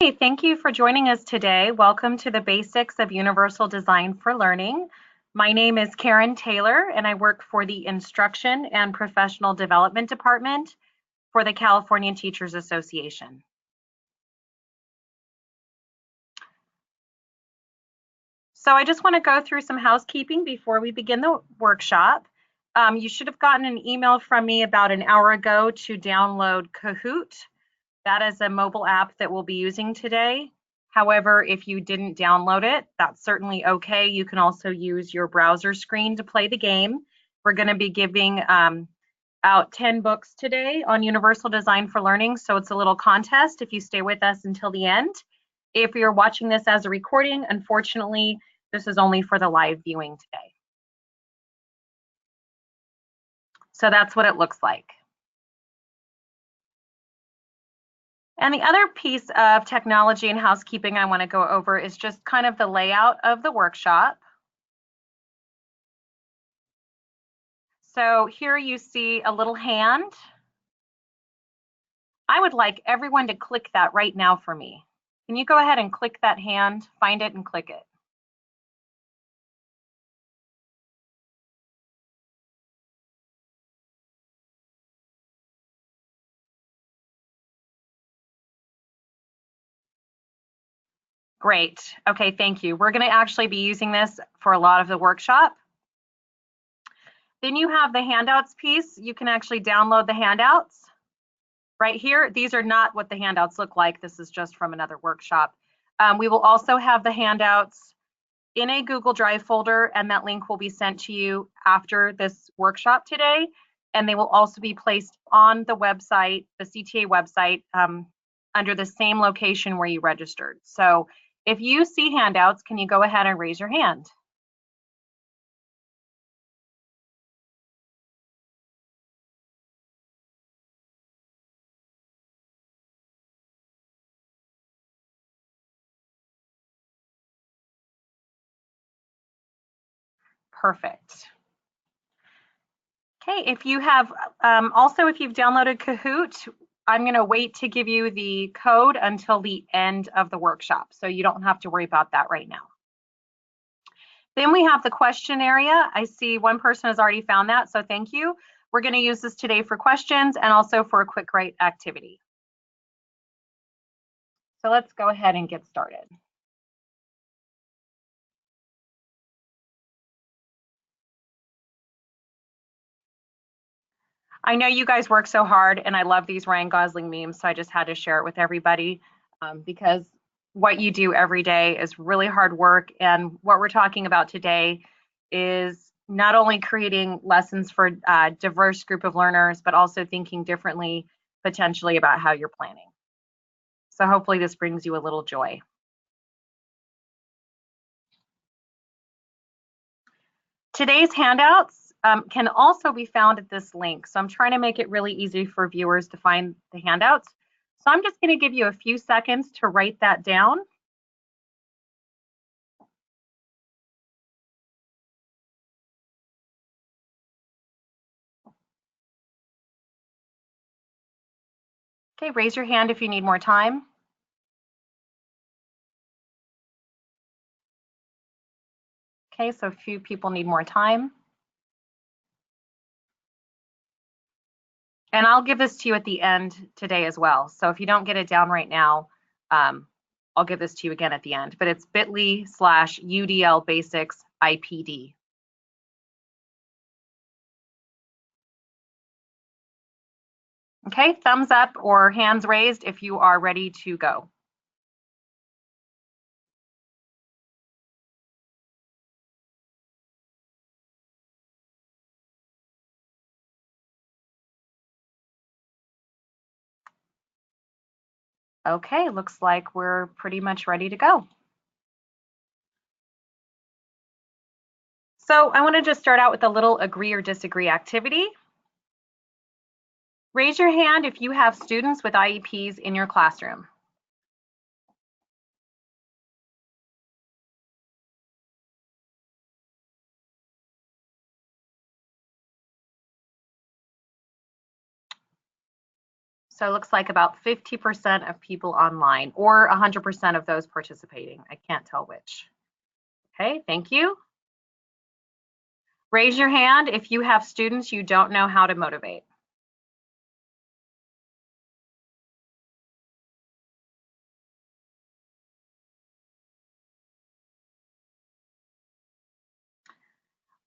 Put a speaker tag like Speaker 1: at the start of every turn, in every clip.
Speaker 1: Hey, thank you for joining us today. Welcome to the Basics of Universal Design for Learning. My name is Karen Taylor, and I work for the Instruction and Professional Development Department for the California Teachers Association. So I just want to go through some housekeeping before we begin the workshop. You should have gotten an email from me about an hour ago to download Kahoot. That is a mobile app that we'll be using today. However, if you didn't download it, that's certainly okay. You can also use your browser screen to play the game. We're going to be giving out 10 books today on Universal Design for Learning, so it's a little contest if you stay with us until the end. If you're watching this as a recording, unfortunately, this is only for the live viewing today. So that's what it looks like. And the other piece of technology and housekeeping I want to go over is just kind of the layout of the workshop. So here you see a little hand. I would like everyone to click that right now for me. Can you go ahead and click that hand, find it and click it? Great. Okay, thank you. We're going to actually be using this for a lot of the workshop. Then you have the handouts piece. You can actually download the handouts right here. These are not what the handouts look like. This is just from another workshop. We will also have the handouts in a Google Drive folder, and that link will be sent to you after this workshop today. And they will also be placed on the website, the CTA website, under the same location where you registered. So if you see handouts, can you go ahead and raise your hand? Perfect. Okay, if you have, also if you've downloaded Kahoot, I'm going to wait to give you the code until the end of the workshop, so you don't have to worry about that right now. Then we have the question area. I see one person has already found that, so thank you. We're going to use this today for questions and also for a quick write activity. So let's go ahead and get started. I know you guys work so hard, and I love these Ryan Gosling memes, so I just had to share it with everybody because what you do every day is really hard work. And what we're talking about today is not only creating lessons for a diverse group of learners, but also thinking differently potentially about how you're planning. So hopefully this brings you a little joy. Today's handouts can also be found at this link. So I'm trying to make it really easy for viewers to find the handouts. So I'm just going to give you a few seconds to write that down. Okay, raise your hand if you need more time. Okay, so a few people need more time. And I'll give this to you at the end today as well. So if you don't get it down right now, I'll give this to you again at the end. But it's bit.ly/UDL basics IPD. Okay, thumbs up or hands raised if you are ready to go. Okay, looks like we're pretty much ready to go. So I want to just start out with a little agree or disagree activity. Raise your hand if you have students with IEPs in your classroom. So it looks like about 50% of people online, or 100% of those participating. I can't tell which. Okay, thank you. Raise your hand if you have students you don't know how to motivate.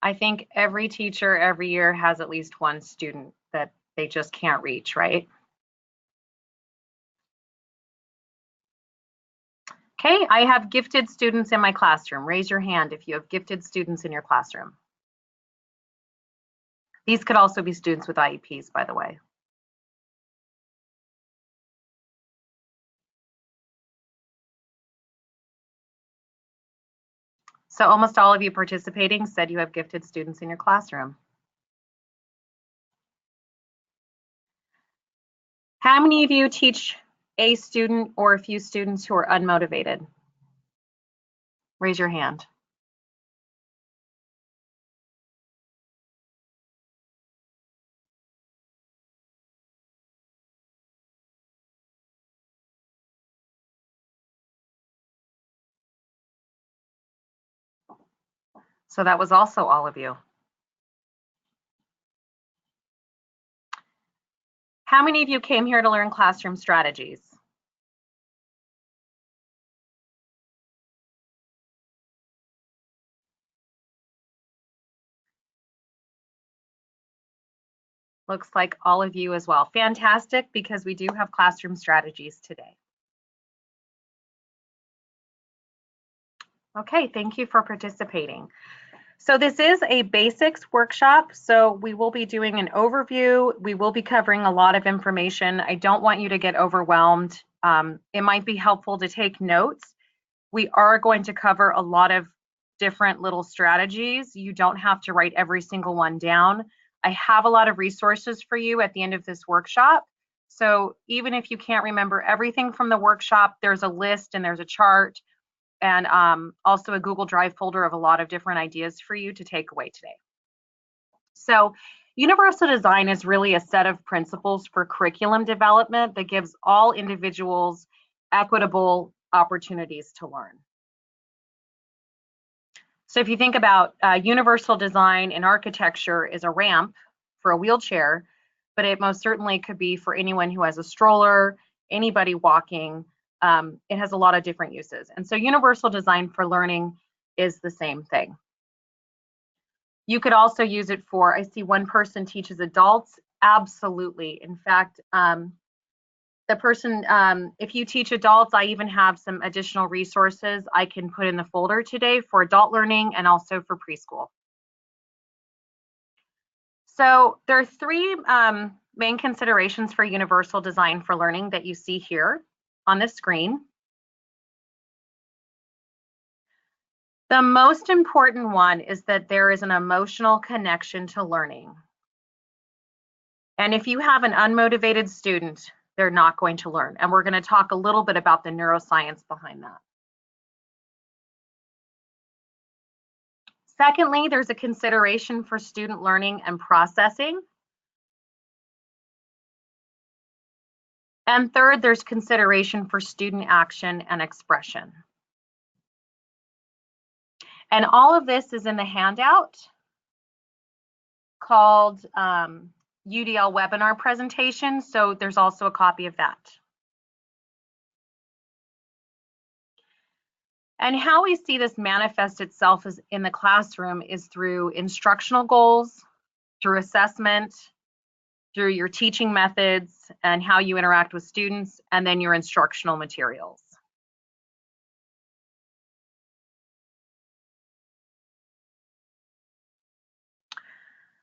Speaker 1: I think every teacher every year has at least one student that they just can't reach, right? Okay, I have gifted students in my classroom. Raise your hand if you have gifted students in your classroom. These could also be students with IEPs, by the way. So almost all of you participating said you have gifted students in your classroom. How many of you teach a student or a few students who are unmotivated? Raise your hand. So that was also all of you. How many of you came here to learn classroom strategies? Looks like all of you as well. Fantastic, because we do have classroom strategies today. Okay, thank you for participating. So this is a basics workshop, so we will be doing an overview. We will be covering a lot of information. I don't want you to get overwhelmed. It might be helpful to take notes. We are going to cover a lot of different little strategies. You don't have to write every single one down. I have a lot of resources for you at the end of this workshop. So even if you can't remember everything from the workshop, there's a list and there's a chart, and also a Google Drive folder of a lot of different ideas for you to take away today. So universal design is really a set of principles for curriculum development that gives all individuals equitable opportunities to learn. So if you think about universal design in architecture is a ramp for a wheelchair, but it most certainly could be for anyone who has a stroller, anybody walking. It has a lot of different uses. And so universal design for learning is the same thing. You could also use it for, I see one person teaches adults. Absolutely. In fact, the person, if you teach adults, I even have some additional resources I can put in the folder today for adult learning and also for preschool. So there are three main considerations for universal design for learning that you see here on the screen. The most important one is that there is an emotional connection to learning. And if you have an unmotivated student, they're not going to learn. And we're going to talk a little bit about the neuroscience behind that. Secondly, there's a consideration for student learning and processing. And third, there's consideration for student action and expression. And all of this is in the handout called UDL webinar presentation. So there's also a copy of that. And how we see this manifest itself is in the classroom is through instructional goals, through assessment, through your teaching methods and how you interact with students, and then your instructional materials.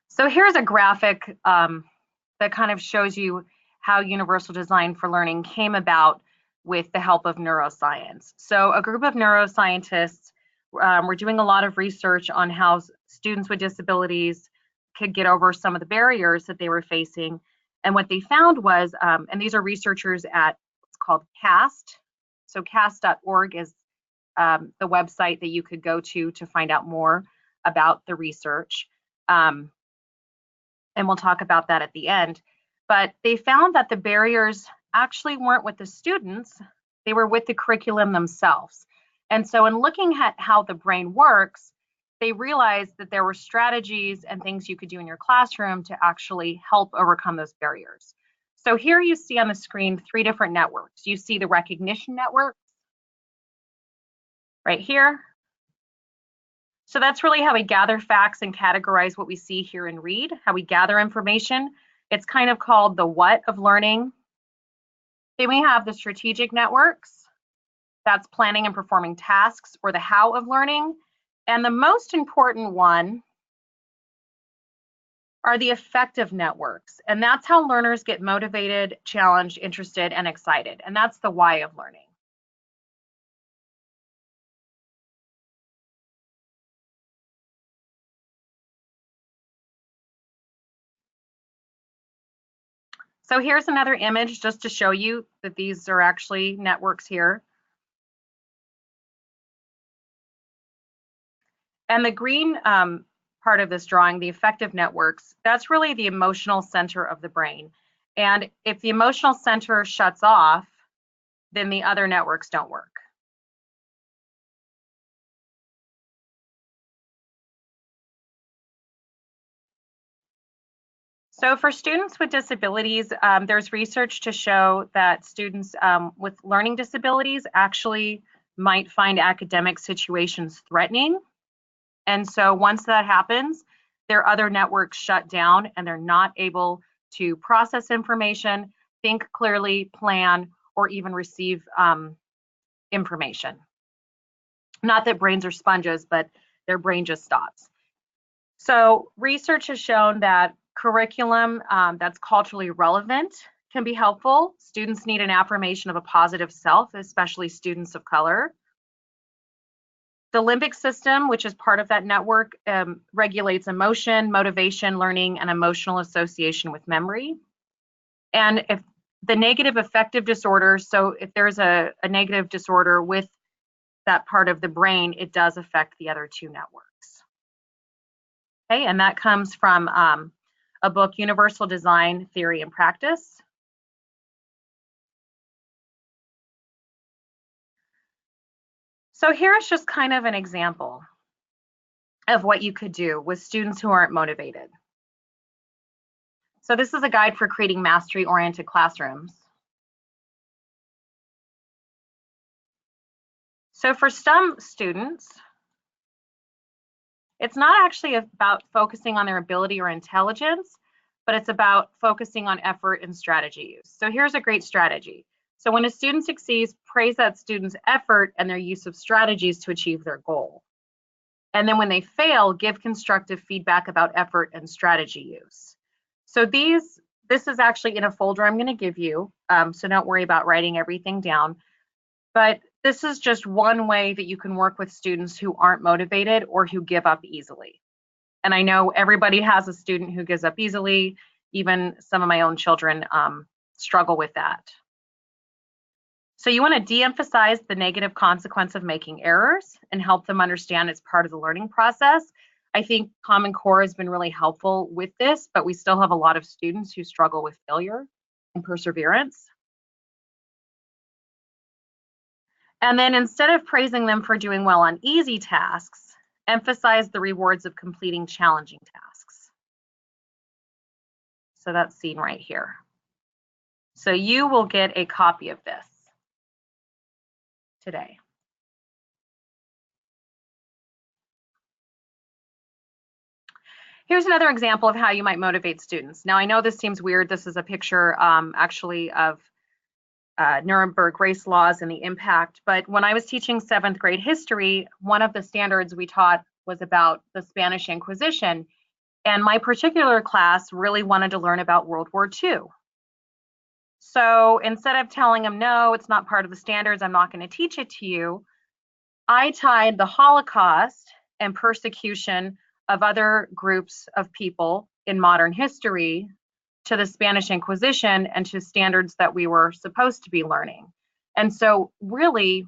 Speaker 1: So here's a graphic that kind of shows you how universal design for learning came about with the help of neuroscience. So a group of neuroscientists were doing a lot of research on how students with disabilities could get over some of the barriers that they were facing. And what they found was, and these are researchers at what's called CAST. So cast.org is the website that you could go to find out more about the research. And we'll talk about that at the end. but they found that the barriers actually weren't with the students, they were with the curriculum themselves. And so in looking at how the brain works, they realized that there were strategies and things you could do in your classroom to actually help overcome those barriers. So here you see on the screen 3 different networks. You see the recognition network right here. So that's really how we gather facts and categorize what we see, hear, and read, how we gather information. It's kind of called the what of learning. Then we have the strategic networks. That's planning and performing tasks, or the how of learning. And the most important one are the affective networks. And that's how learners get motivated, challenged, interested, and excited. And that's the why of learning. So here's another image just to show you that these are actually networks here. And the green part of this drawing, the affective networks, that's really the emotional center of the brain. And if the emotional center shuts off, then the other networks don't work. So for students with disabilities, there's research to show that students with learning disabilities actually might find academic situations threatening. And so once that happens, their other networks shut down and they're not able to process information, think clearly, plan, or even receive information. Not that brains are sponges, but their brain just stops. So research has shown that curriculum that's culturally relevant can be helpful. Students need an affirmation of a positive self, especially students of color. The limbic system, which is part of that network, regulates emotion, motivation, learning, and emotional association with memory. And if the negative affective disorder, so if there's a negative disorder with that part of the brain, it does affect the other 2 networks. Okay, and that comes from a book, Universal Design Theory and Practice. So here's just kind of an example of what you could do with students who aren't motivated. So this is a guide for creating mastery-oriented classrooms. So for some students, it's not actually about focusing on their ability or intelligence, but it's about focusing on effort and strategy use. So here's a great strategy. So when a student succeeds, praise that student's effort and their use of strategies to achieve their goal. And then when they fail, give constructive feedback about effort and strategy use. So this is actually in a folder I'm going to give you, so don't worry about writing everything down. But this is just one way that you can work with students who aren't motivated or who give up easily. And I know everybody has a student who gives up easily. Even some of my own children struggle with that. So you want to de-emphasize the negative consequence of making errors and help them understand it's part of the learning process. I think Common Core has been really helpful with this, but we still have a lot of students who struggle with failure and perseverance. And then instead of praising them for doing well on easy tasks, emphasize the rewards of completing challenging tasks. So that's seen right here. So you will get a copy of this today. Here's another example of how you might motivate students. Now, I know this seems weird. This is a picture actually of Nuremberg race laws and the impact. But when I was teaching 7th grade history, one of the standards we taught was about the Spanish Inquisition. And my particular class really wanted to learn about World War II. So instead of telling them, no, it's not part of the standards, I'm not going to teach it to you, I tied the Holocaust and persecution of other groups of people in modern history to the Spanish Inquisition and to standards that we were supposed to be learning. And so really,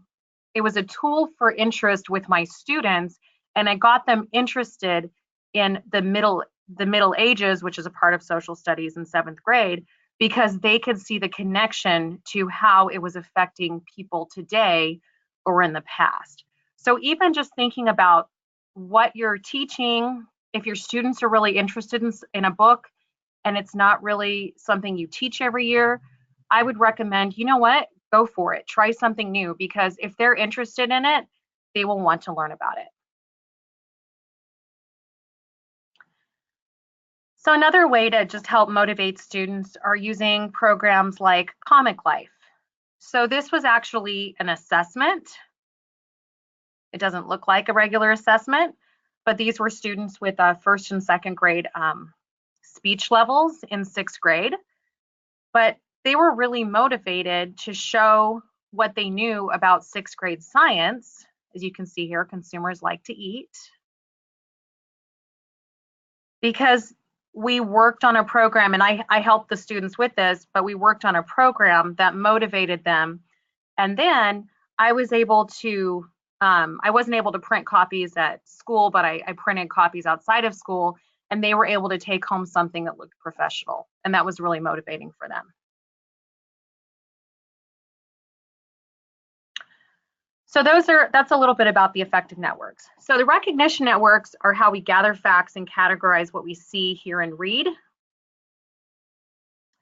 Speaker 1: it was a tool for interest with my students, and I got them interested in the Middle Ages, which is a part of social studies in 7th grade. because they could see the connection to how it was affecting people today or in the past. So even just thinking about what you're teaching, if your students are really interested in a book and it's not really something you teach every year, I would recommend, you know what, go for it. Try something new, because if they're interested in it, they will want to learn about it. So another way to just help motivate students are using programs like Comic Life. So this was actually an assessment. It doesn't look like a regular assessment, but these were students with first and second grade speech levels in sixth grade. But they were really motivated to show what they knew about sixth grade science. As you can see here, consumers like to eat. Because we worked on a program, and I helped the students with this, but we worked on a program that motivated them. And then I was able to, I wasn't able to print copies at school, but I printed copies outside of school, and they were able to take home something that looked professional. And that was really motivating for them. So that's a little bit about the affective networks. So the recognition networks are how we gather facts and categorize what we see, hear, and read.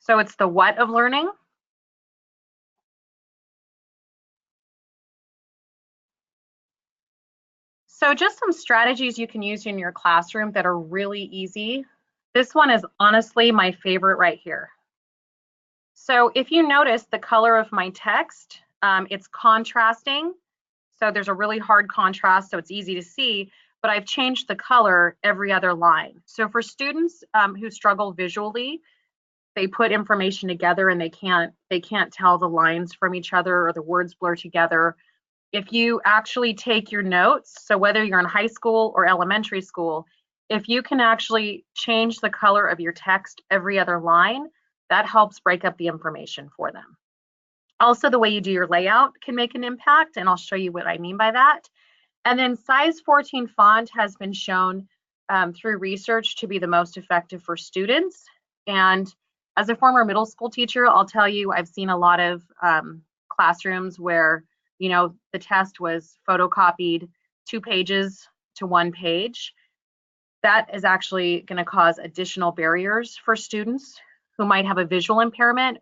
Speaker 1: So it's the what of learning. So just some strategies you can use in your classroom that are really easy. This one is honestly my favorite right here. So if you notice the color of my text, it's contrasting. So there's a really hard contrast, so it's easy to see, but I've changed the color every other line. So for students who struggle visually, they put information together and they can't tell the lines from each other, or the words blur together. If you actually take your notes, so whether you're in high school or elementary school, if you can actually change the color of your text every other line, that helps break up the information for them. Also, the way you do your layout can make an impact, and I'll show you what I mean by that. And then size 14 font has been shown through research to be the most effective for students. And as a former middle school teacher, I'll tell you, I've seen a lot of classrooms where, you know, the test was photocopied 2 pages to 1 page. That is actually going to cause additional barriers for students who might have a visual impairment,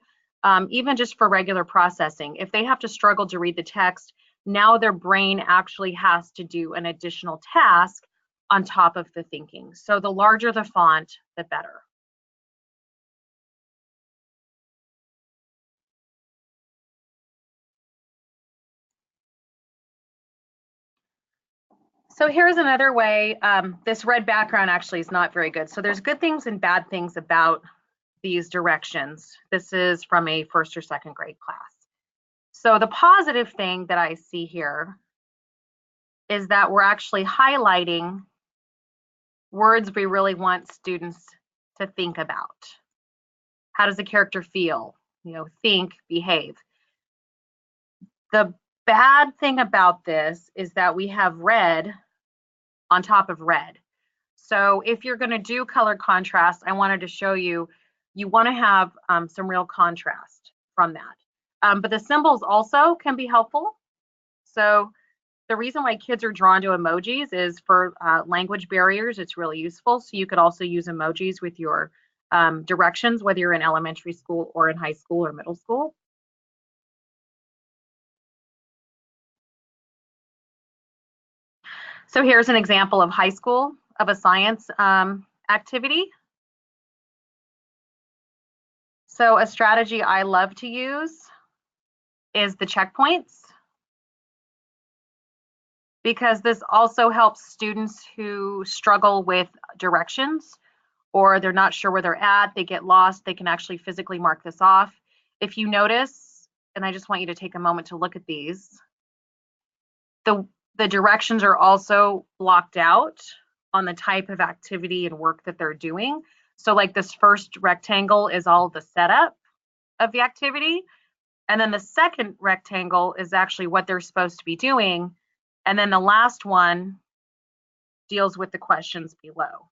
Speaker 1: even just for regular processing. If they have to struggle to read the text, now their brain actually has to do an additional task on top of the thinking. So the larger the font, the better. So here's another way. This red background actually is not very good. So there's good things and bad things about these directions. This is from a first or second grade class. So the positive thing that I see here is that we're actually highlighting words we really want students to think about. How does the character feel? You know, think, behave. The bad thing about this is that we have red on top of red. So if you're going to do color contrast, I wanted to show you, you want to have some real contrast from that. But the symbols also can be helpful. So the reason why kids are drawn to emojis is for language barriers. It's really useful. So you could also use emojis with your directions, whether you're in elementary school or in high school or middle school. So here's an example of high school of a science activity. So a strategy I love to use is the checkpoints, because this also helps students who struggle with directions, or they're not sure where they're at, they get lost, they can actually physically mark this off. If you notice, and I just want you to take a moment to look at these, the directions are also blocked out on the type of activity and work that they're doing. So like this first rectangle is all the setup of the activity. And then the second rectangle is actually what they're supposed to be doing. And then the last one deals with the questions below.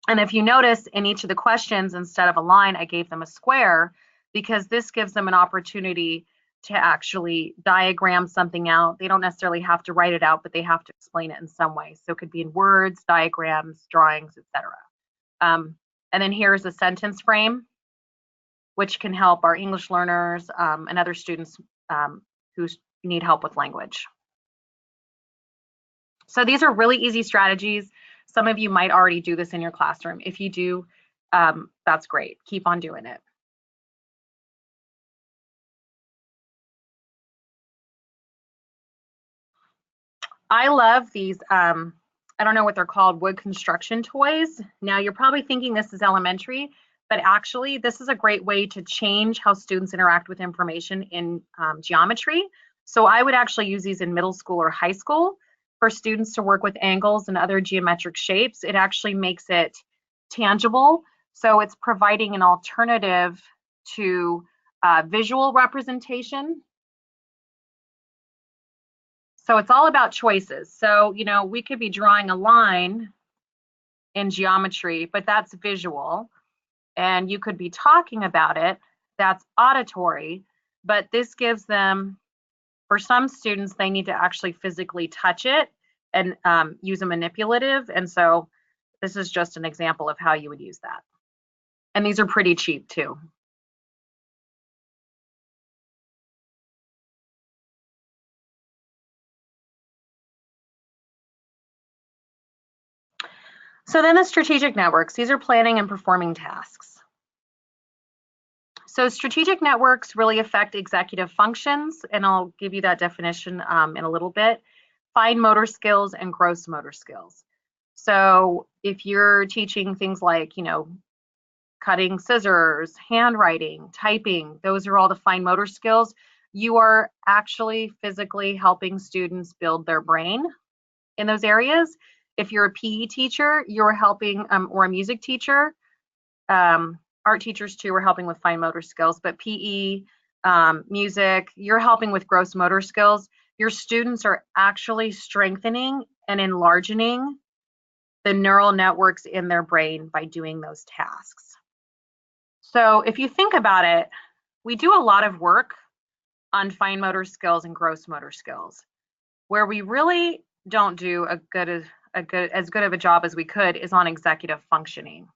Speaker 1: And if you notice in each of the questions, instead of a line, I gave them a square because this gives them an opportunity to actually diagram something out. They don't necessarily have to write it out, but they have to explain it in some way. So it could be in words, diagrams, drawings, etc. And then here's a sentence frame, which can help our English learners and other students who need help with language. So these are really easy strategies. Some of you might already do this in your classroom. If you do, that's great. Keep on doing it. I love these, I don't know what they're called, wood construction toys. Now you're probably thinking this is elementary, but actually this is a great way to change how students interact with information in geometry. So I would actually use these in middle school or high school for students to work with angles and other geometric shapes. It actually makes it tangible. So it's providing an alternative to visual representation. So it's all about choices. So, you know, we could be drawing a line in geometry, but that's visual. And you could be talking about it, that's auditory. But this gives them, for some students, they need to actually physically touch it and use a manipulative. And so this is just an example of how you would use that. And these are pretty cheap too. So then the strategic networks, these are planning and performing tasks. So strategic networks really affect executive functions, and I'll give you that definition in a little bit. Fine motor skills and gross motor skills. So if you're teaching things like, you know, cutting scissors, handwriting, typing, those are all the fine motor skills. You are actually physically helping students build their brain in those areas. If you're a PE teacher, you're helping, or a music teacher, art teachers too are helping with fine motor skills, but PE, music, you're helping with gross motor skills. Your students are actually strengthening and enlarging the neural networks in their brain by doing those tasks. So if you think about it, we do a lot of work on fine motor skills and gross motor skills. Where we really don't do as good of a job as we could is on executive functioning.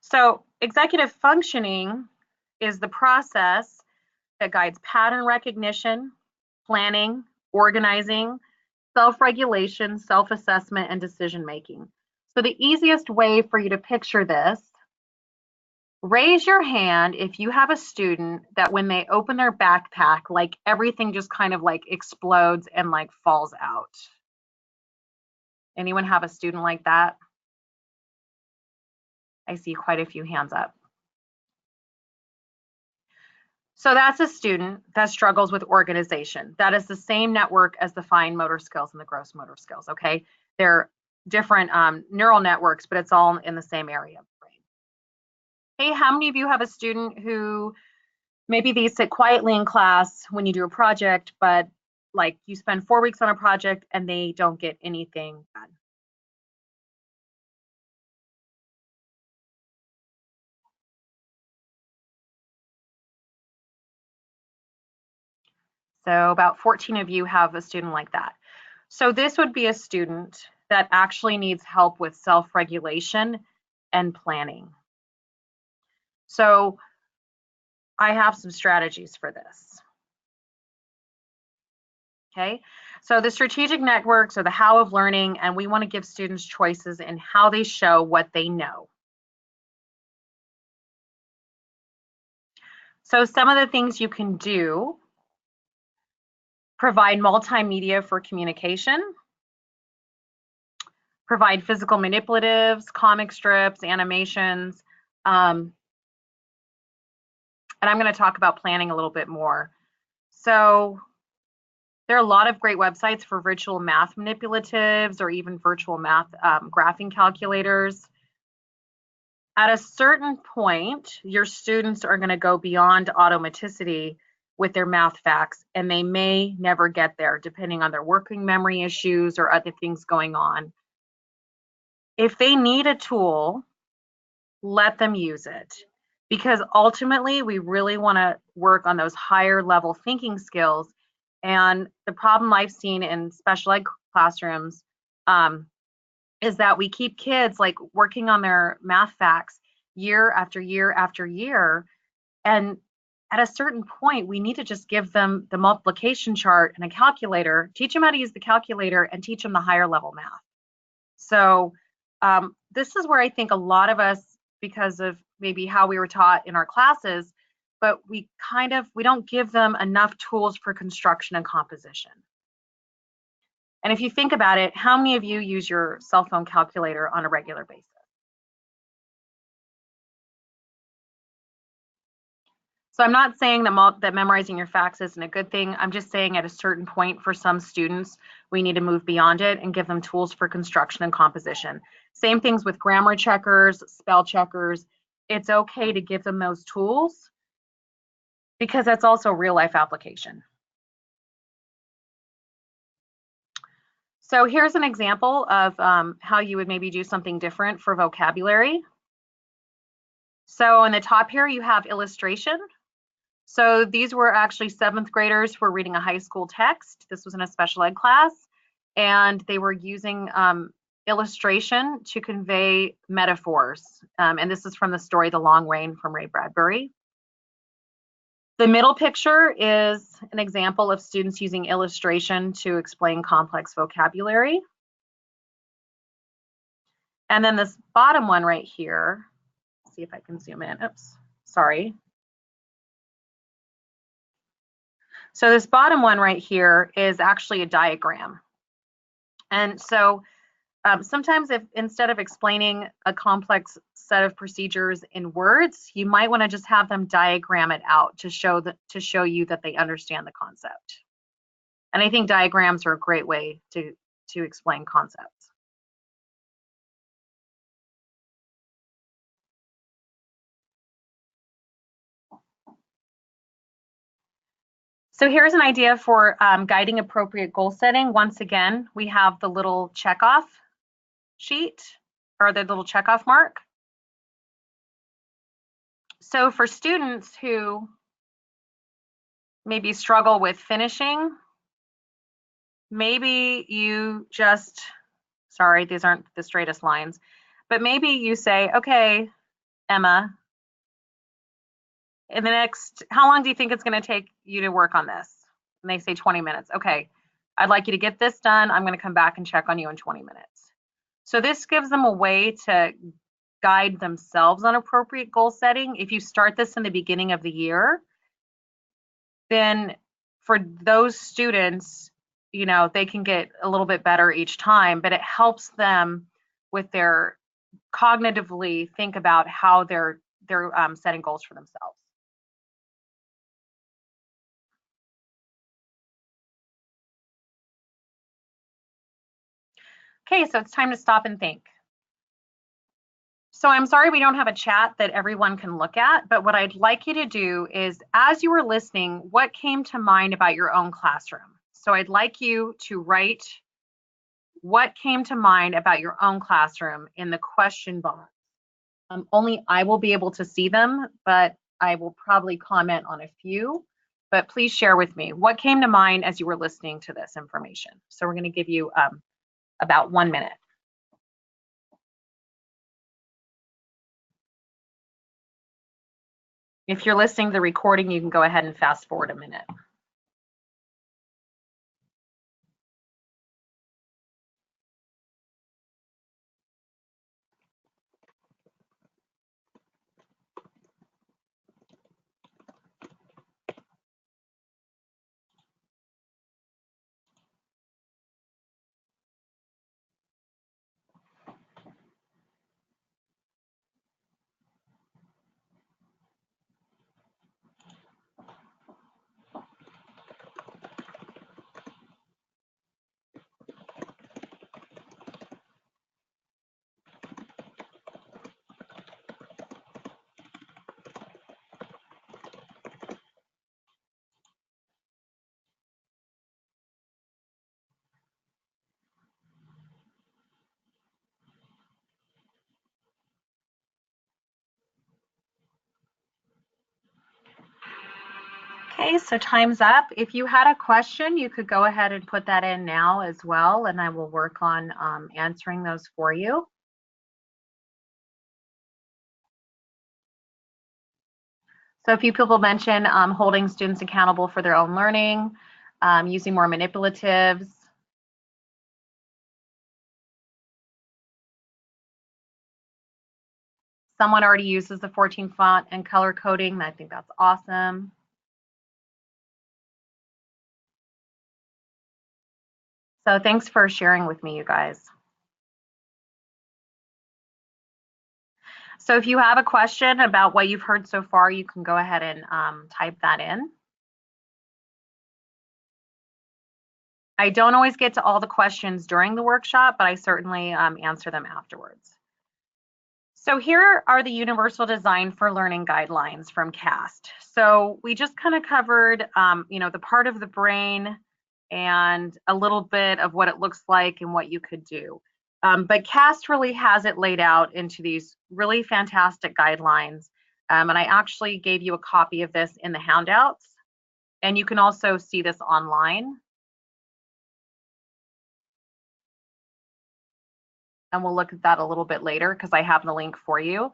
Speaker 1: So executive functioning is the process that guides pattern recognition, planning, organizing, self-regulation, self-assessment, and decision-making. So the easiest way for you to picture this, raise your hand if you have a student that when they open their backpack, like everything just kind of like explodes and like falls out. Anyone have a student like that? I see quite a few hands up. So that's a student that struggles with organization. That is the same network as the fine motor skills and the gross motor skills, okay? They're different neural networks, but it's all in the same area of the brain. Hey, how many of you have a student who maybe they sit quietly in class when you do a project, but like you spend 4 weeks on a project and they don't get anything done? So about 14 of you have a student like that. So this would be a student that actually needs help with self-regulation and planning. So I have some strategies for this. Okay, so the strategic networks are the how of learning, and we want to give students choices in how they show what they know. So some of the things you can do: provide multimedia for communication, provide physical manipulatives, comic strips, animations, and I'm going to talk about planning a little bit more. So there are a lot of great websites for virtual math manipulatives or even virtual math graphing calculators. At a certain point, your students are going to go beyond automaticity with their math facts, and they may never get there depending on their working memory issues or other things going on. If they need a tool, let them use it, because ultimately we really want to work on those higher level thinking skills. And the problem I've seen in special ed classrooms is that we keep kids like working on their math facts year after year after year, and at a certain point we need to just give them the multiplication chart and a calculator, teach them how to use the calculator, and teach them the higher level math. So this is where I think a lot of us, because of maybe how we were taught in our classes, but we don't give them enough tools for construction and composition. And if you think about it, how many of you use your cell phone calculator on a regular basis? So I'm not saying that memorizing your facts isn't a good thing. I'm just saying at a certain point for some students, we need to move beyond it and give them tools for construction and composition. Same things with grammar checkers, spell checkers. It's okay to give them those tools because that's also real life application. So here's an example of how you would maybe do something different for vocabulary. So on the top here, you have illustration. So these were actually 7th graders who were reading a high school text. This was in a special ed class, and they were using illustration to convey metaphors. And this is from the story The Long Rain from Ray Bradbury. The middle picture is an example of students using illustration to explain complex vocabulary. And then this bottom one right here, see if I can zoom in. Oops, sorry. So this bottom one right here is actually a diagram. And so sometimes if instead of explaining a complex set of procedures in words, you might want to just have them diagram it out to show you that they understand the concept. And I think diagrams are a great way to explain concepts. So here's an idea for guiding appropriate goal setting. Once again, we have the little checkoff sheet or the little checkoff mark. So for students who maybe struggle with finishing, maybe you just, sorry, these aren't the straightest lines, but maybe you say, okay, Emma, in the next, how long do you think it's going to take you to work on this? And they say 20 minutes. Okay, I'd like you to get this done. I'm going to come back and check on you in 20 minutes. So this gives them a way to guide themselves on appropriate goal setting. If you start this in the beginning of the year, then for those students, you know, they can get a little bit better each time, but it helps them with their cognitively think about how they're setting goals for themselves. Okay, so it's time to stop and think. So I'm sorry we don't have a chat that everyone can look at, but what I'd like you to do is, as you were listening, what came to mind about your own classroom? So I'd like you to write what came to mind about your own classroom in the question box. Only I will be able to see them, but I will probably comment on a few. But please share with me what came to mind as you were listening to this information. So we're going to give you about 1 minute. If you're listening to the recording, you can go ahead and fast forward a minute. Okay, so time's up. If you had a question, you could go ahead and put that in now as well, and I will work on answering those for you. So a few people mentioned holding students accountable for their own learning, using more manipulatives. Someone already uses the 14 font and color coding. I think that's awesome. So thanks for sharing with me, you guys. So if you have a question about what you've heard so far, you can go ahead and type that in. I don't always get to all the questions during the workshop, but I certainly answer them afterwards. So here are the Universal Design for Learning guidelines from CAST. So we just kind of covered, the part of the brain and a little bit of what it looks like and what you could do. But CAST really has it laid out into these really fantastic guidelines. And I actually gave you a copy of this in the handouts. And you can also see this online. And we'll look at that a little bit later because I have the link for you.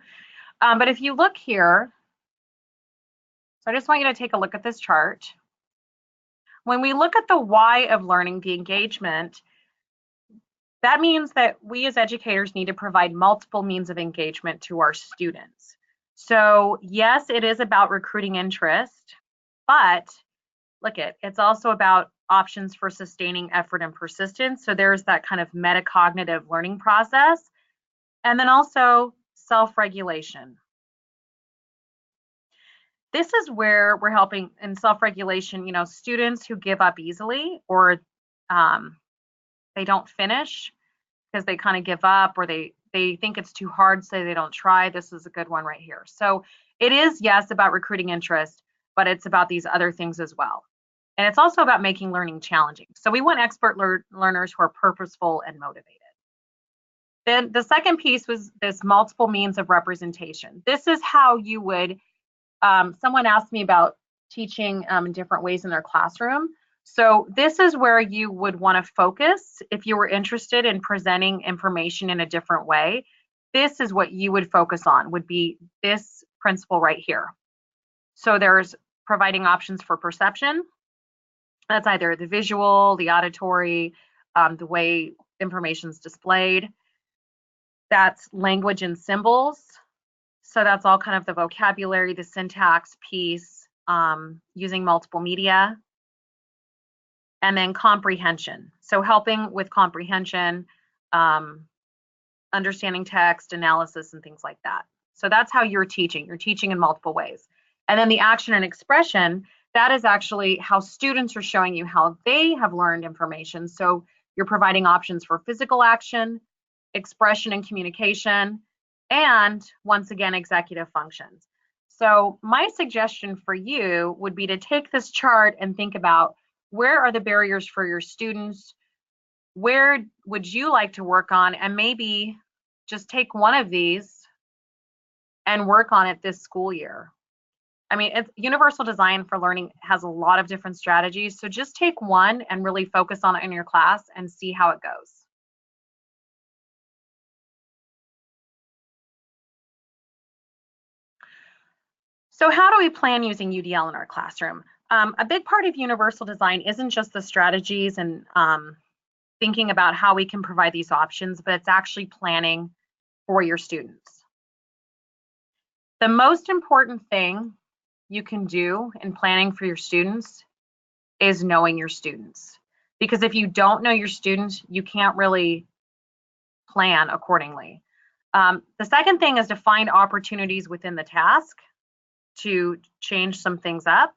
Speaker 1: But if you look here, so I just want you to take a look at this chart. When we look at the why of learning, the engagement, that means that we as educators need to provide multiple means of engagement to our students. So yes, it is about recruiting interest, but look it's also about options for sustaining effort and persistence. So there's that kind of metacognitive learning process. And then also self-regulation. This is where we're helping in self-regulation, students who give up easily or they don't finish because they kind of give up or they think it's too hard, so they don't try. This is a good one right here. So it is, yes, about recruiting interest, but it's about these other things as well. And it's also about making learning challenging. So we want expert learners who are purposeful and motivated. Then the second piece was this multiple means of representation. This is how you would, someone asked me about teaching in different ways in their classroom. So this is where you would want to focus if you were interested in presenting information in a different way. This is what you would focus on, would be this principle right here. So there's providing options for perception. That's either the visual, the auditory, the way information is displayed. That's language and symbols. So that's all kind of the vocabulary, the syntax piece, using multiple media. And then comprehension. So helping with comprehension, understanding text, analysis, and things like that. So that's how you're teaching. You're teaching in multiple ways. And then the action and expression, that is actually how students are showing you how they have learned information. So you're providing options for physical action, expression and communication, and once again, executive functions. So my suggestion for you would be to take this chart and think about where are the barriers for your students? Where would you like to work on? And maybe just take one of these and work on it this school year. I mean, it's Universal Design for Learning has a lot of different strategies. So just take one and really focus on it in your class and see how it goes. So how do we plan using UDL in our classroom? A big part of Universal Design isn't just the strategies and thinking about how we can provide these options, but it's actually planning for your students. The most important thing you can do in planning for your students is knowing your students. Because if you don't know your students, you can't really plan accordingly. The second thing is to find opportunities within the task to change some things up.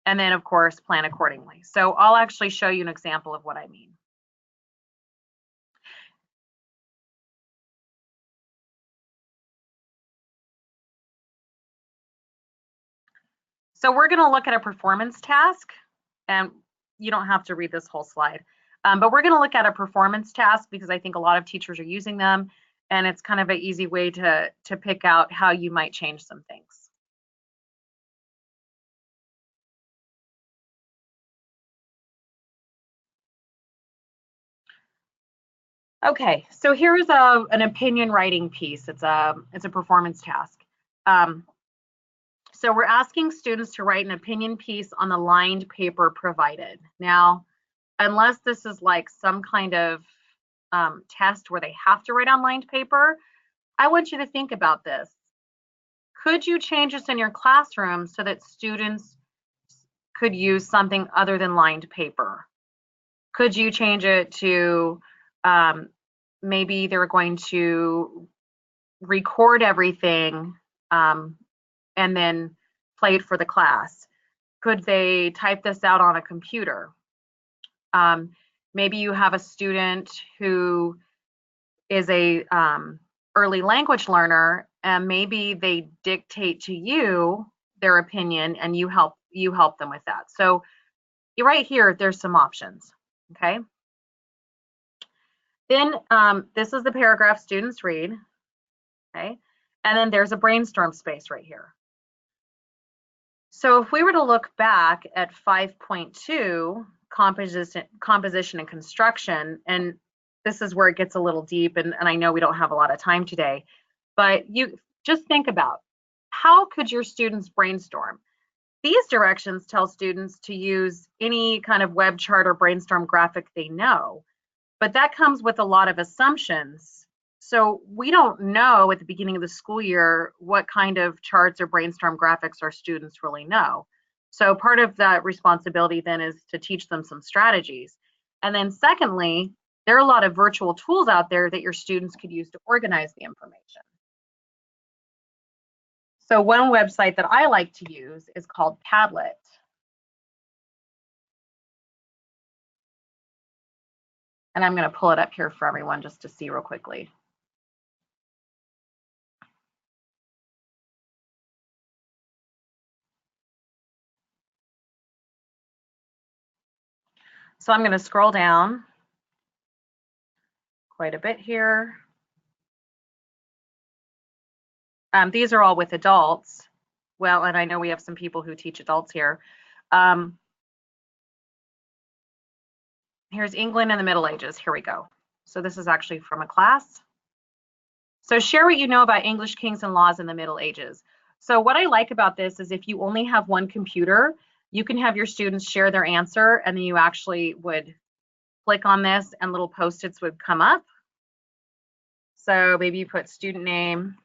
Speaker 1: And then, of course, plan accordingly. So I'll actually show you an example of what I mean. So we're going to look at a performance task, and you don't have to read this whole slide, but we're going to look at a performance task because I think a lot of teachers are using them, and it's kind of an easy way to pick out how you might change some things. Okay, so here's an opinion writing piece. It's a performance task. So we're asking students to write an opinion piece on the lined paper provided. Now, unless this is like some kind of test where they have to write on lined paper, I want you to think about this. Could you change this in your classroom so that students could use something other than lined paper? Could you change it to maybe they're going to record everything and then play it for the class? Could they type this out on a computer? Maybe you have a student who is a early language learner, and maybe they dictate to you their opinion, and you help them with that. So right here, there's some options. Okay. Then this is the paragraph students read. Okay, and then there's a brainstorm space right here. So if we were to look back at 5.2, composition and construction, and this is where it gets a little deep, and I know we don't have a lot of time today, but you just think about how could your students brainstorm? These directions tell students to use any kind of web chart or brainstorm graphic they know, but that comes with a lot of assumptions. So we don't know at the beginning of the school year what kind of charts or brainstorm graphics our students really know. So part of that responsibility then is to teach them some strategies. And then secondly, there are a lot of virtual tools out there that your students could use to organize the information. So one website that I like to use is called Padlet. And I'm going to pull it up here for everyone just to see real quickly. So I'm going to scroll down quite a bit here. These are all with adults. Well, and I know we have some people who teach adults here. Here's England in the Middle Ages. Here we go. So this is actually from a class. So share what you know about English kings and laws in the Middle Ages. So what I like about this is if you only have one computer, you can have your students share their answer, and then you actually would click on this and little post-its would come up. So maybe you put student name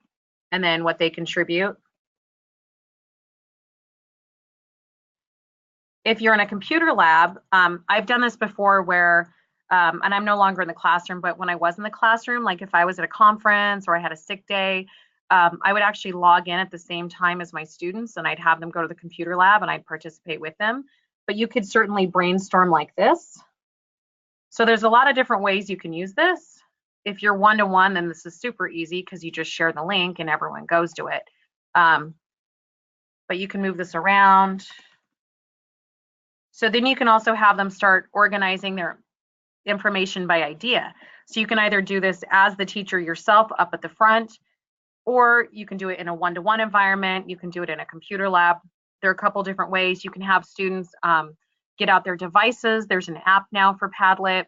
Speaker 1: and then what they contribute. If you're in a computer lab, I've done this before where, and I'm no longer in the classroom, but when I was in the classroom, like if I was at a conference or I had a sick day, I would actually log in at the same time as my students, and I'd have them go to the computer lab and I'd participate with them. But you could certainly brainstorm like this. So there's a lot of different ways you can use this. If you're one-to-one, then this is super easy because you just share the link and everyone goes to it. But you can move this around. So then you can also have them start organizing their information by idea. So you can either do this as the teacher yourself up at the front, or you can do it in a one-to-one environment. You can do it in a computer lab. There are a couple different ways. You can have students get out their devices. There's an app now for Padlet.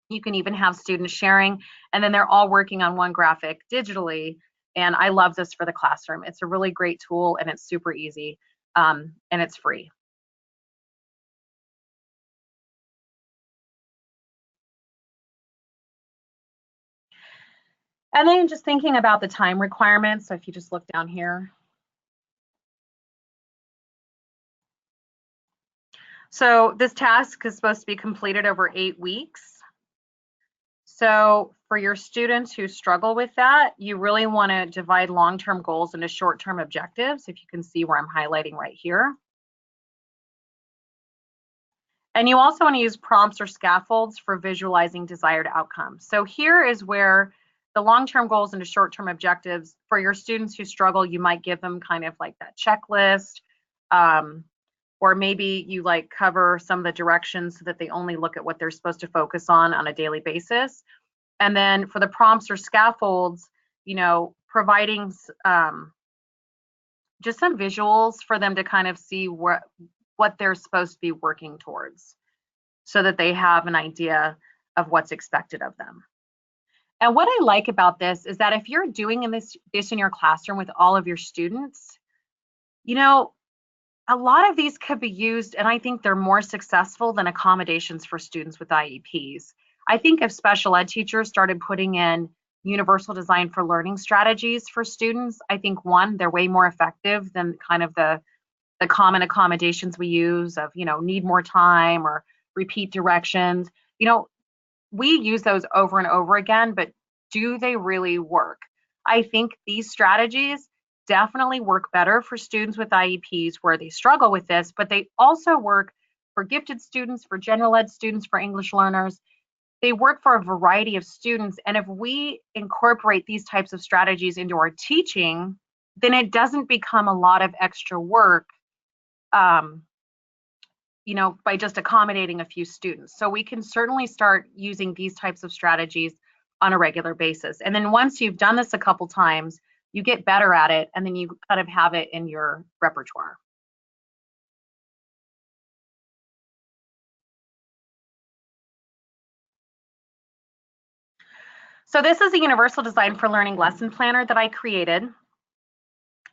Speaker 1: You can even have students sharing, and then they're all working on one graphic digitally. And I love this for the classroom. It's a really great tool, and it's super easy, and it's free. And then just thinking about the time requirements. So if you just look down here. So this task is supposed to be completed over 8 weeks. So for your students who struggle with that, you really want to divide long-term goals into short-term objectives, if you can see where I'm highlighting right here. And you also want to use prompts or scaffolds for visualizing desired outcomes. So here is where the long-term goals into short-term objectives, for your students who struggle, you might give them kind of like that checklist, or maybe you like cover some of the directions so that they only look at what they're supposed to focus on a daily basis. And then for the prompts or scaffolds, you know, providing just some visuals for them to kind of see what they're supposed to be working towards, so that they have an idea of what's expected of them. And what I like about this is that if you're doing this in your classroom with all of your students, you know, a lot of these could be used, and I think they're more successful than accommodations for students with IEPs. I think if special ed teachers started putting in universal design for learning strategies for students, I think one, they're way more effective than kind of the common accommodations we use of, need more time or repeat directions. We use those over and over again, but do they really work? I think these strategies definitely work better for students with IEPs where they struggle with this, but they also work for gifted students, for general ed students, for English learners. They work for a variety of students. And if we incorporate these types of strategies into our teaching, then it doesn't become a lot of extra work, by just accommodating a few students. So we can certainly start using these types of strategies on a regular basis. And then once you've done this a couple times, you get better at it, and then you kind of have it in your repertoire. So this is a universal design for learning lesson planner that I created.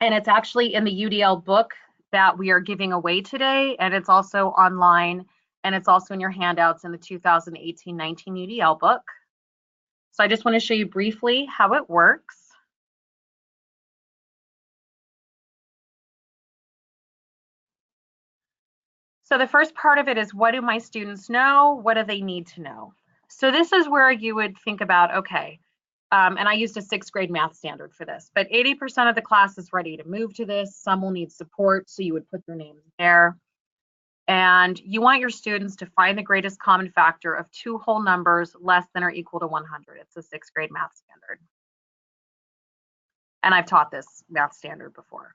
Speaker 1: And it's actually in the UDL book that we are giving away today. And it's also online, and it's also in your handouts in the 2018-19 UDL book. So I just want to show you briefly how it works. So the first part of it is, what do my students know? What do they need to know? So this is where you would think about, okay, and I used a 6th grade math standard for this, but 80% of the class is ready to move to this. Some will need support, so you would put their names there. And you want your students to find the greatest common factor of 2 whole numbers less than or equal to 100. It's a 6th grade math standard. And I've taught this math standard before.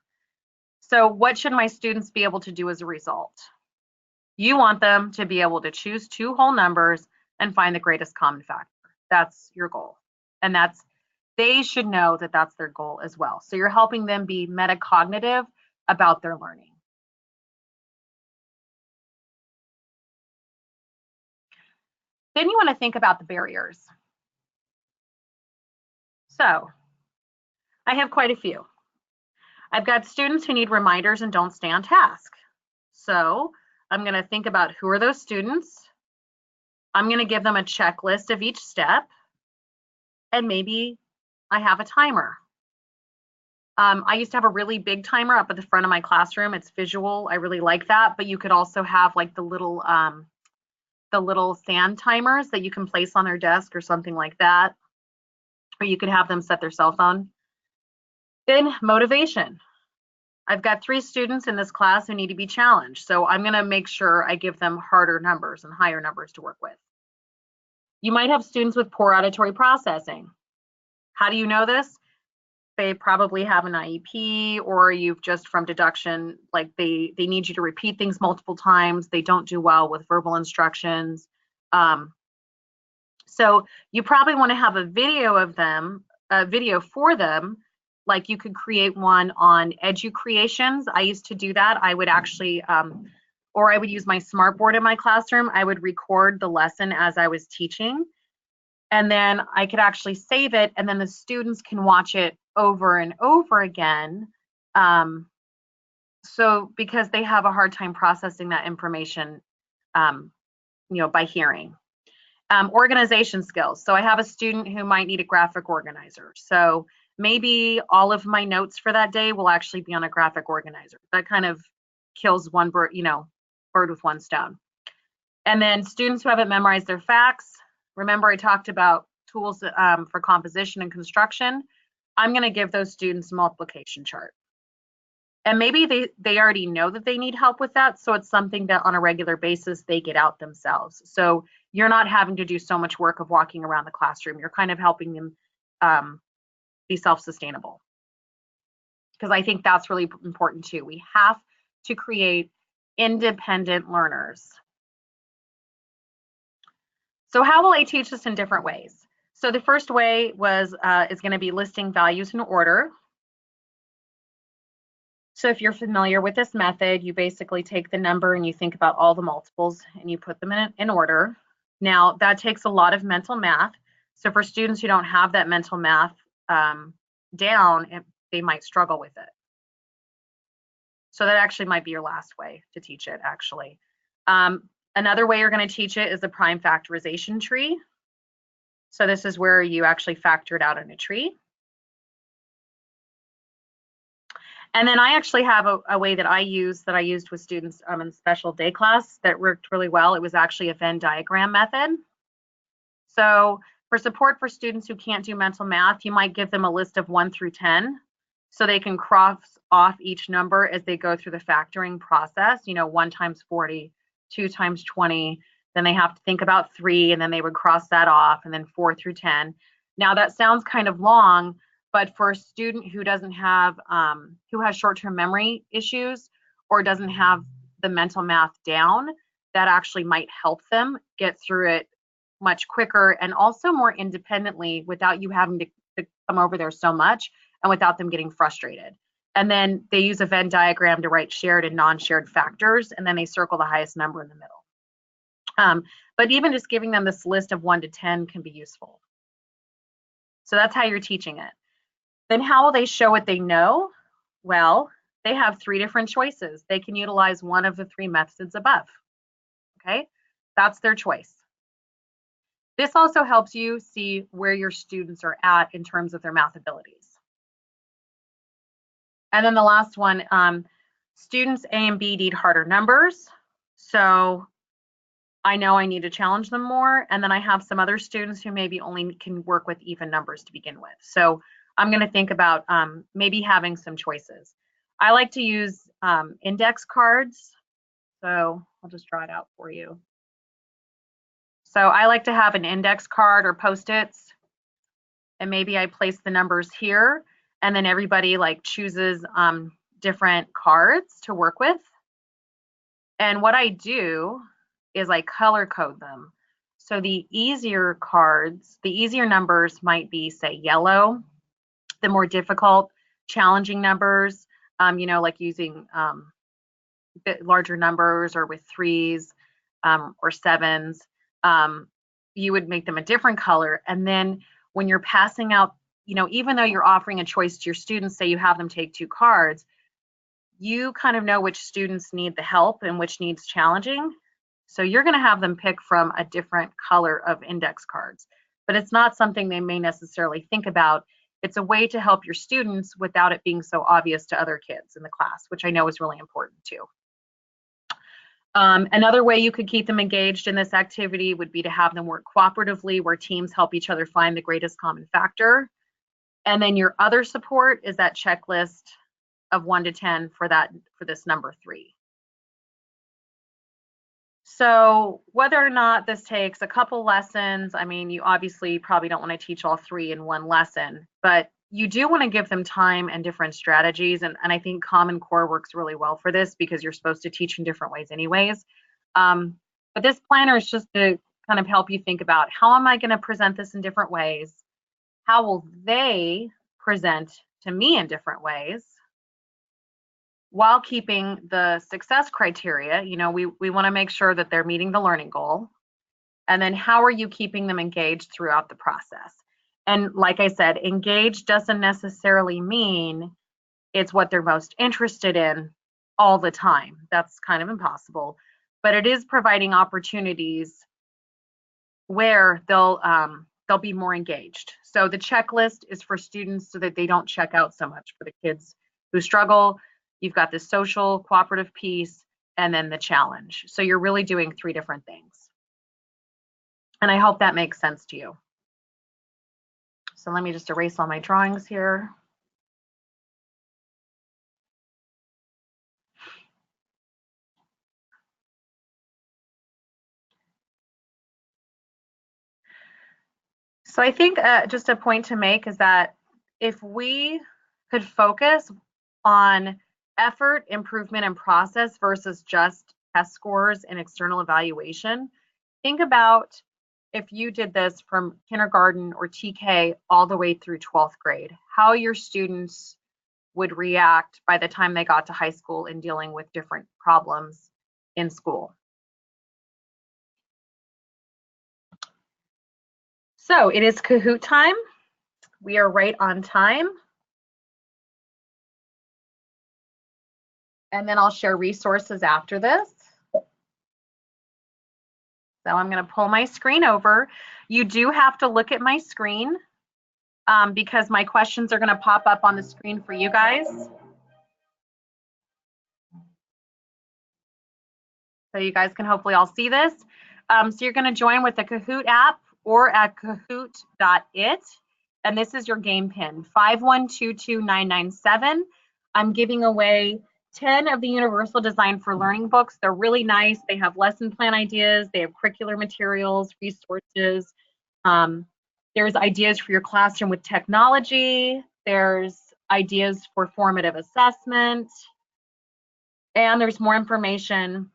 Speaker 1: So what should my students be able to do as a result? You want them to be able to choose 2 whole numbers and find the greatest common factor. That's your goal. And they should know that that's their goal as well. So you're helping them be metacognitive about their learning. Then you want to think about the barriers. So I have quite a few. I've got students who need reminders and don't stay on task. So I'm going to think about, who are those students? I'm going to give them a checklist of each step, and maybe I have a timer. I used to have a really big timer up at the front of my classroom. It's visual. I really like that. But you could also have like the little sand timers that you can place on their desk or something like that. Or you could have them set their cell phone. Then motivation. I've got 3 students in this class who need to be challenged. So I'm going to make sure I give them harder numbers and higher numbers to work with. You might have students with poor auditory processing. How do you know this? They probably have an IEP, or you've just from deduction, like they need you to repeat things multiple times. They don't do well with verbal instructions. So you probably want to have a video for them. Like you could create one on Educreations. I used to do that. I would actually, or I would use my smartboard in my classroom. I would record the lesson as I was teaching, and then I could actually save it, and then the students can watch it over and over again. So because they have a hard time processing that information, by hearing. Organization skills. So I have a student who might need a graphic organizer. So maybe all of my notes for that day will actually be on a graphic organizer. That kind of kills one bird, bird with one stone. And then students who haven't memorized their facts. Remember, I talked about tools for composition and construction. I'm going to give those students a multiplication chart. And maybe they already know that they need help with that. So it's something that on a regular basis, they get out themselves. So you're not having to do so much work of walking around the classroom. You're kind of helping them be self-sustainable. Because I think that's really important too. We have to create independent learners. So how will I teach this in different ways? So the first way is going to be listing values in order. So if you're familiar with this method, you basically take the number and you think about all the multiples and you put them in order. Now that takes a lot of mental math. So for students who don't have that mental math down, they might struggle with it. So that actually might be your last way to teach it, actually. Another way you're going to teach it is the prime factorization tree. So this is where you actually factor it out in a tree. And then I actually have a way that I used with students in special day class that worked really well. It was actually a Venn diagram method. So for support for students who can't do mental math, you might give them a list of 1 through 10 so they can cross off each number as they go through the factoring process. 1 times 40, 2 times 20, then they have to think about 3, and then they would cross that off, and then 4 through 10. Now that sounds kind of long, but for a student who doesn't have, who has short-term memory issues or doesn't have the mental math down, that actually might help them get through it much quicker and also more independently without you having to come over there so much and without them getting frustrated. And then they use a Venn diagram to write shared and non-shared factors, and then they circle the highest number in the middle. But even just giving them this list of 1 to 10 can be useful. So that's how you're teaching it. Then how will they show what they know? Well, they have 3 different choices. They can utilize one of the 3 methods above. Okay, that's their choice. This also helps you see where your students are at in terms of their math abilities. And then the last one, students A and B need harder numbers. So I know I need to challenge them more. And then I have some other students who maybe only can work with even numbers to begin with. So I'm going to think about maybe having some choices. I like to use index cards. So I'll just draw it out for you. So I like to have an index card or Post-its, and maybe I place the numbers here, and then everybody like chooses different cards to work with. And what I do is I color code them. So the easier cards, the easier numbers might be, say, yellow. The more difficult, challenging numbers, like using bit larger numbers or with 3s or 7s, you would make them a different color. And then when you're passing out, even though you're offering a choice to your students, say you have them take 2 cards, you kind of know which students need the help and which needs challenging. So you're going to have them pick from a different color of index cards, but it's not something they may necessarily think about. It's a way to help your students without it being so obvious to other kids in the class, which I know is really important too. Another way you could keep them engaged in this activity would be to have them work cooperatively, where teams help each other find the greatest common factor. And then your other support is that checklist of 1 to 10 for this number 3. So whether or not this takes a couple lessons, I mean, you obviously probably don't want to teach all 3 in one lesson, but you do want to give them time and different strategies. And I think Common Core works really well for this because you're supposed to teach in different ways anyways. But this planner is just to kind of help you think about, how am I going to present this in different ways? How will they present to me in different ways, while keeping the success criteria? We want to make sure that they're meeting the learning goal. And then how are you keeping them engaged throughout the process? And like I said, engaged doesn't necessarily mean it's what they're most interested in all the time. That's kind of impossible. But it is providing opportunities where they'll be more engaged. So the checklist is for students so that they don't check out so much. For the kids who struggle, you've got the social cooperative piece and then the challenge. So you're really doing 3 different things. And I hope that makes sense to you. So let me just erase all my drawings here. So I think just a point to make is that if we could focus on effort, improvement, and process versus just test scores and external evaluation, think about if you did this from kindergarten or TK all the way through 12th grade, how your students would react by the time they got to high school in dealing with different problems in school. So it is Kahoot time. We are right on time. And then I'll share resources after this. So I'm going to pull my screen over. You do have to look at my screen because my questions are going to pop up on the screen for you guys. So you guys can hopefully all see this. So you're going to join with the Kahoot app or at kahoot.it. And this is your game pin, 5122997. I'm giving away 10 of the Universal Design for Learning books. They're really nice. They have lesson plan ideas. They have curricular materials, resources. There's ideas for your classroom with technology. There's ideas for formative assessment. And there's more information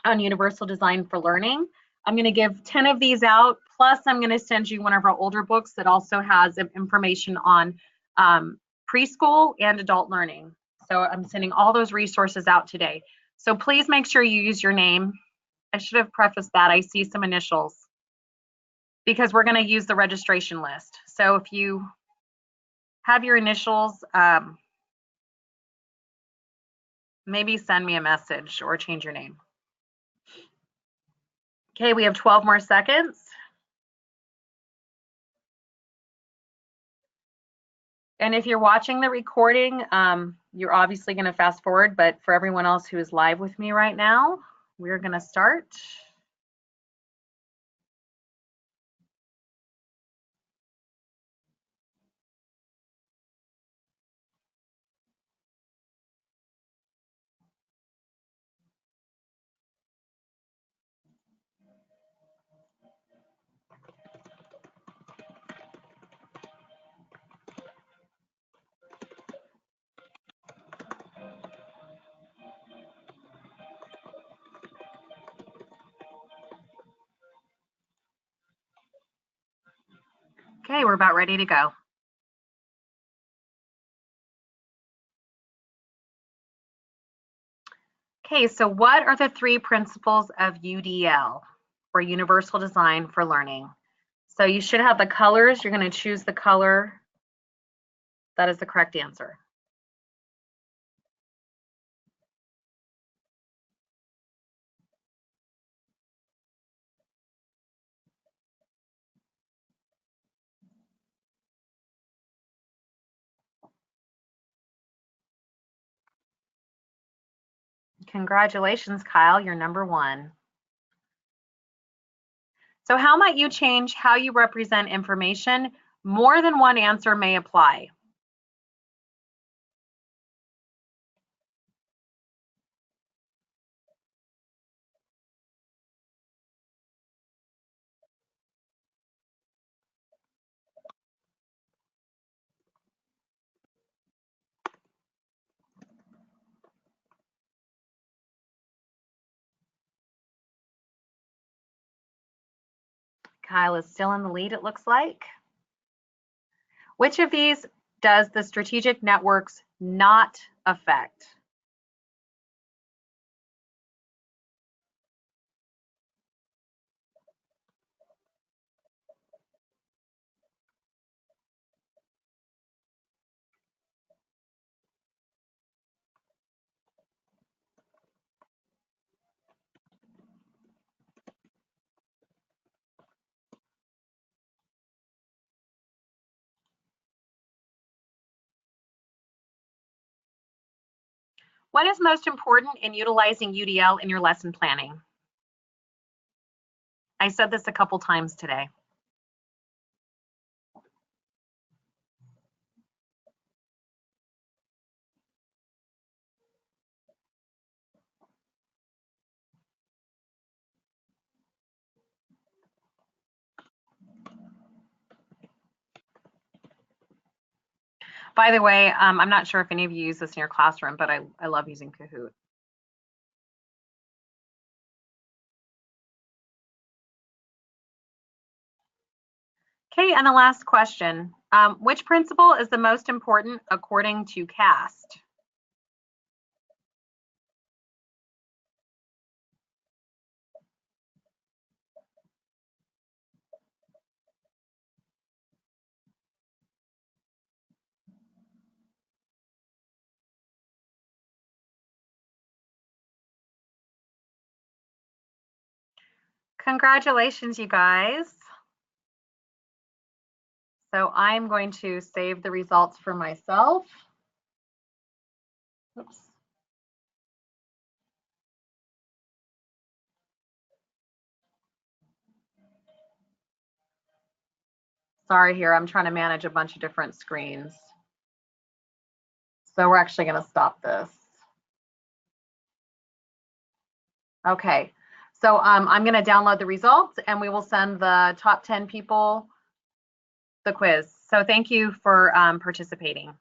Speaker 1: on Universal Design for Learning. I'm going to give 10 of these out, plus I'm going to send you one of our older books that also has information on preschool and adult learning. So I'm sending all those resources out today. So please make sure you use your name. I should have prefaced that. I see some initials because we're going to use the registration list. So if you have your initials, maybe send me a message or change your name. Okay, we have 12 more seconds. And if you're watching the recording, you're obviously going to fast forward, but for everyone else who is live with me right now, we're going to start. Okay, we're about ready to go. Okay, so what are the 3 principles of UDL, or Universal Design for Learning? So you should have the colors. You're going to choose the color that is the correct answer. Congratulations, Kyle, you're number 1. So how might you change how you represent information? More than one answer may apply. Kyle is still in the lead, it looks like. Which of these does the strategic networks not affect? What is most important in utilizing UDL in your lesson planning? I said this a couple times today. By the way, I'm not sure if any of you use this in your classroom, but I love using Kahoot. Okay, and the last question. Which principle is the most important according to CAST? Congratulations, you guys. So I'm going to save the results for myself. Oops. Sorry here, I'm trying to manage a bunch of different screens. So we're actually going to stop this. Okay, so I'm going to download the results and we will send the top 10 people the quiz. So thank you for participating.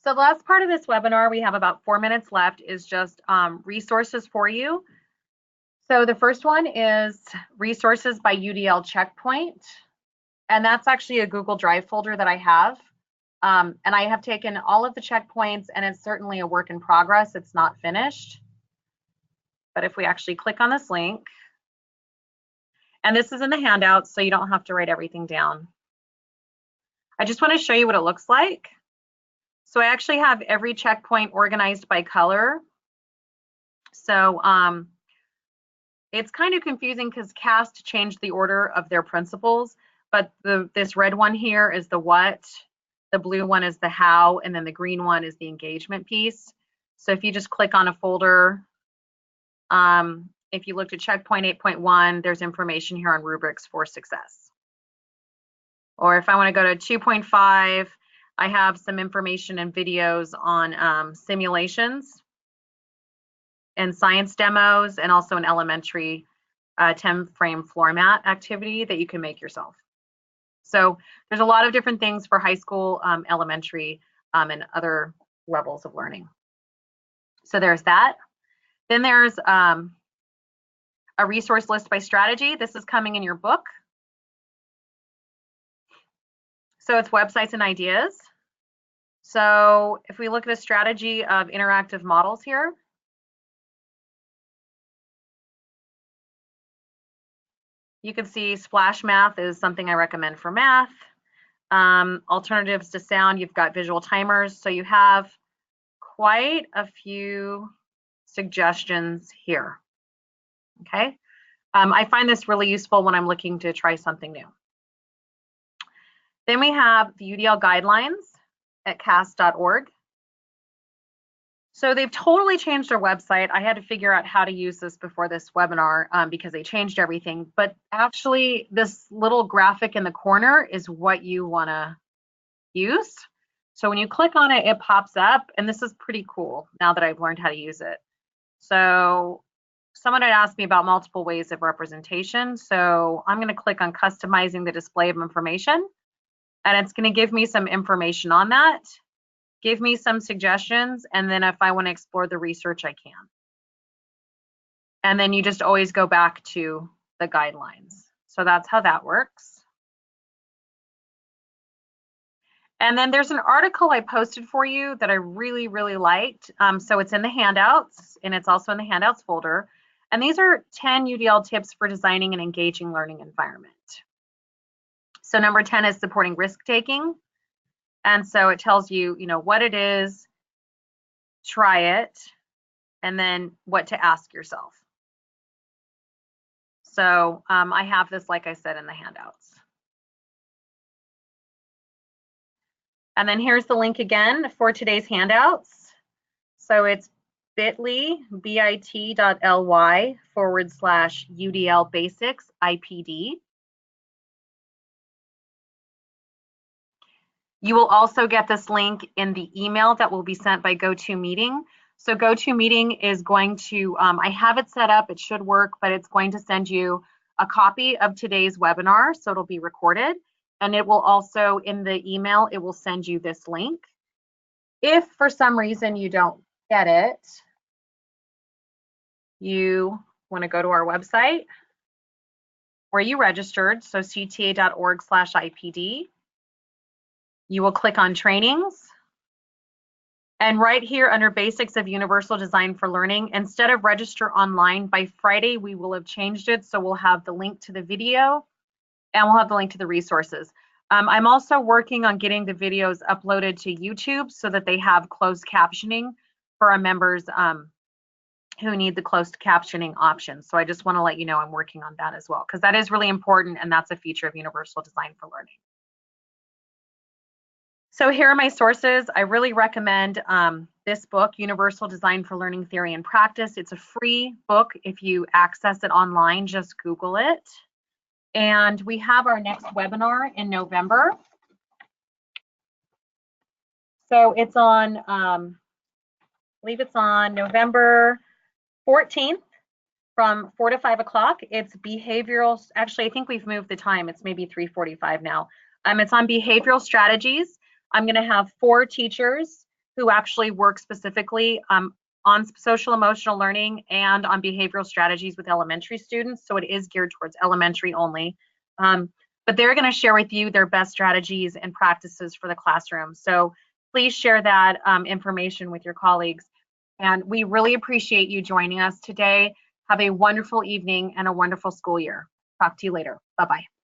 Speaker 1: So the last part of this webinar, we have about 4 minutes left, is just resources for you. So the first one is resources by UDL Checkpoint. And that's actually a Google Drive folder that I have. And I have taken all of the checkpoints, and it's certainly a work in progress. It's not finished. But if we actually click on this link, and this is in the handouts, so you don't have to write everything down. I just want to show you what it looks like. So I actually have every checkpoint organized by color. So it's kind of confusing because CAST changed the order of their principles, but this red one here is the what, the blue one is the how, and then the green one is the engagement piece. So if you just click on a folder, if you looked at checkpoint 8.1, there's information here on rubrics for success. Or if I want to go to 2.5, I have some information and videos on simulations and science demos, and also an elementary 10-frame floor mat activity that you can make yourself. So there's a lot of different things for high school, elementary, and other levels of learning. So there's that. Then there's a resource list by strategy. This is coming in your book. So it's websites and ideas. So if we look at a strategy of interactive models here, you can see Splash Math is something I recommend for math. Alternatives to sound, you've got visual timers. So you have quite a few suggestions here. Okay. I find this really useful when I'm looking to try something new. Then we have the UDL guidelines at cast.org. So they've totally changed their website. I had to figure out how to use this before this webinar because they changed everything. But actually, this little graphic in the corner is what you want to use. So when you click on it, it pops up, and this is pretty cool now that I've learned how to use it. So someone had asked me about multiple ways of representation. So I'm going to click on customizing the display of information, and it's going to give me some information on that. Give me some suggestions, and then if I want to explore the research, I can. And then you just always go back to the guidelines. So that's how that works. And then there's an article I posted for you that I really, really liked. So it's in the handouts, and it's also in the handouts folder. And these are 10 UDL tips for designing an engaging learning environment. So number 10 is supporting risk-taking. And so it tells you, what it is, try it, and then what to ask yourself. So I have this, like I said, in the handouts. And then here's the link again for today's handouts. So it's bit.ly/UDL basics IPD. You will also get this link in the email that will be sent by GoToMeeting. So GoToMeeting is going to, I have it set up, it should work, but it's going to send you a copy of today's webinar, so it'll be recorded. And it will also, in the email, it will send you this link. If for some reason you don't get it, you want to go to our website where you registered, so cta.org/IPD. You will click on trainings. And right here under Basics of Universal Design for Learning, instead of register online, by Friday, we will have changed it. So we'll have the link to the video and we'll have the link to the resources. I'm also working on getting the videos uploaded to YouTube so that they have closed captioning for our members who need the closed captioning option. So I just want to let you know I'm working on that as well, because that is really important, and that's a feature of Universal Design for Learning. So here are my sources. I really recommend this book, Universal Design for Learning Theory and Practice. It's a free book. If you access it online, just Google it. And we have our next webinar in November. So it's on, I believe it's on November 14th from 4 to 5 o'clock. It's behavioral, actually, I think we've moved the time. It's maybe 3:45 now. It's on behavioral strategies. I'm going to have 4 teachers who actually work specifically on social emotional learning and on behavioral strategies with elementary students. So it is geared towards elementary only. But they're going to share with you their best strategies and practices for the classroom. So please share that information with your colleagues. And we really appreciate you joining us today. Have a wonderful evening and a wonderful school year. Talk to you later. Bye-bye.